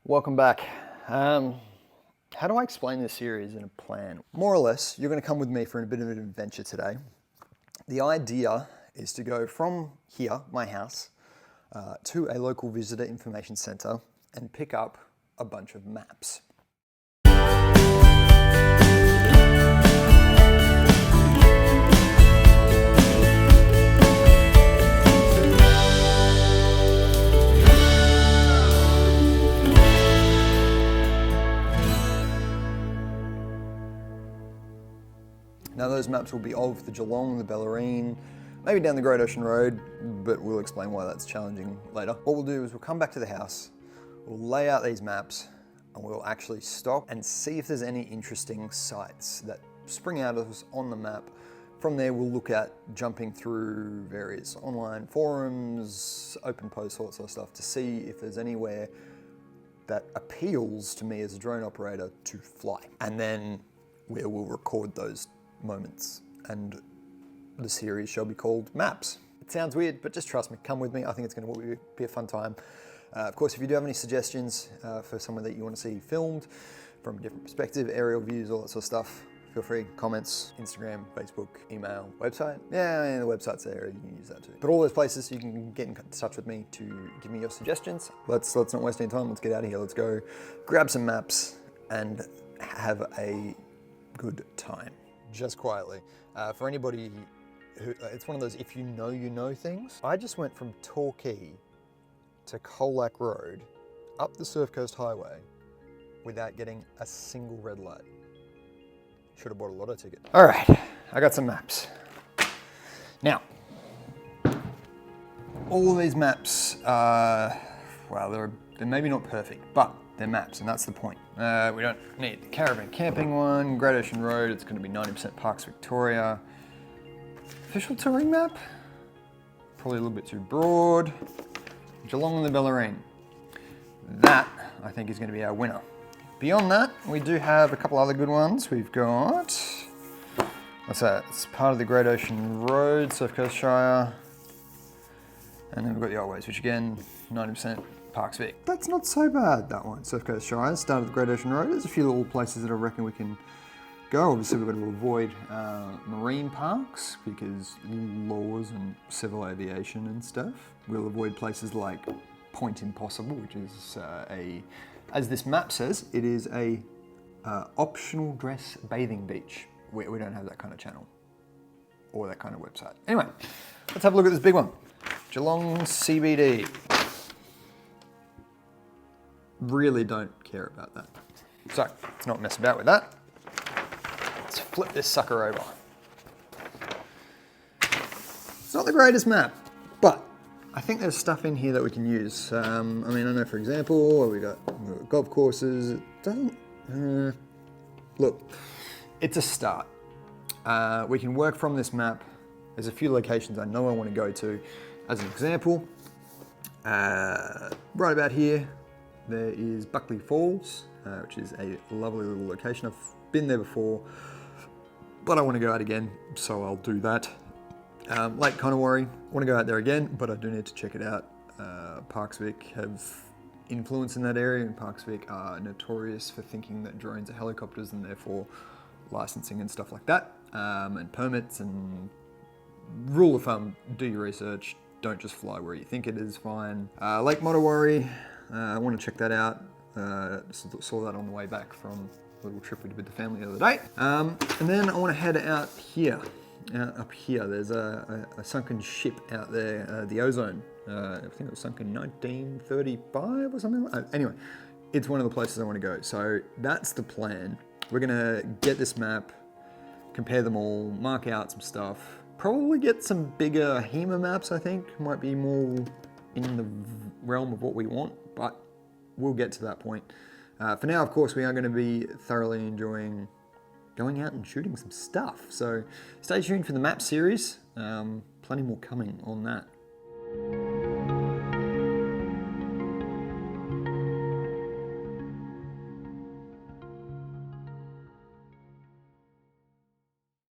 Welcome back. How do I explain this series in a plan? More or less, you're going to come with me for a bit of an adventure today. The idea is to go from here, my house, to a local visitor information centre and pick up a bunch of maps. Now those maps will be of the Geelong, the Bellarine, maybe down the Great Ocean Road, but we'll explain why that's challenging later. What we'll do is we'll come back to the house, we'll lay out these maps, and we'll actually stop and see if there's any interesting sites that spring out of us on the map. From there, we'll look at jumping through various online forums, open posts, all that sort of stuff, to see if there's anywhere that appeals to me as a drone operator to fly. And then we will record those moments, and the series shall be called Maps. It sounds weird, but just trust me, come with me. I think it's going to be a fun time. Of course, if you do have any suggestions for someone that you want to see filmed from a different perspective, aerial views, all that sort of stuff, feel free. Comments, Instagram, Facebook, email, website. Yeah, the website's there, you can use that too. But all those places, you can get in touch with me to give me your suggestions. Let's not waste any time, let's get out of here. Let's go grab some maps and have a good time. Just quietly. For anybody who, it's one of those if you know things. I just went from Torquay to Colac Road up the Surf Coast Highway without getting a single red light. Should have bought a lotto ticket. All right, I got some maps. Now, all of these maps are, well, they're maybe not perfect, but they're maps, and that's the point. We don't need the caravan camping one, Great Ocean Road, it's going to be 90% Parks Victoria. Official touring map? Probably a little bit too broad. Geelong and the Bellarine. That, I think, is going to be our winner. Beyond that, we do have a couple other good ones. We've got, what's that? It's part of the Great Ocean Road, Surf Coast Shire. And then we've got the old ways, which again, 90% Parks Vic. That's not so bad, that one. Surf Coast Shire, start of the Great Ocean Road. There's a few little places that I reckon we can go. Obviously, we've got to avoid marine parks because laws and civil aviation and stuff. We'll avoid places like Point Impossible, which is as this map says, it is a optional dress bathing beach. We don't have that kind of channel or that kind of website. Anyway, let's have a look at this big one. Geelong CBD. Really don't care about that. So, let's not mess about with that. Let's flip this sucker over. It's not the greatest map, but I think there's stuff in here that we can use. I mean, I know, for example, we've got golf courses. It doesn't, look, it's a start. We can work from this map. There's a few locations I know I want to go to. As an example, right about here, there is Buckley Falls, which is a lovely little location. I've been there before, but I want to go out again, so I'll do that. Lake Conowari, I want to go out there again, but I do need to check it out. Parks Vic have influence in that area, and Parks Vic are notorious for thinking that drones are helicopters and therefore licensing and stuff like that, and permits. And rule of thumb, do your research, don't just fly where you think it is fine. Lake Motowari, I want to check that out. Saw that on the way back from a little trip we did with the family the other day. And then I want to head out here. Up here, there's a sunken ship out there, the Ozone. I think it was sunk in 1935 or something like that. Anyway, it's one of the places I want to go. So that's the plan. We're gonna get this map, compare them all, mark out some stuff, probably get some bigger HEMA maps, I think. Might be more in the realm of what we want, but we'll get to that point. For now, of course, we are gonna be thoroughly enjoying going out and shooting some stuff. So stay tuned for the map series. Plenty more coming on that.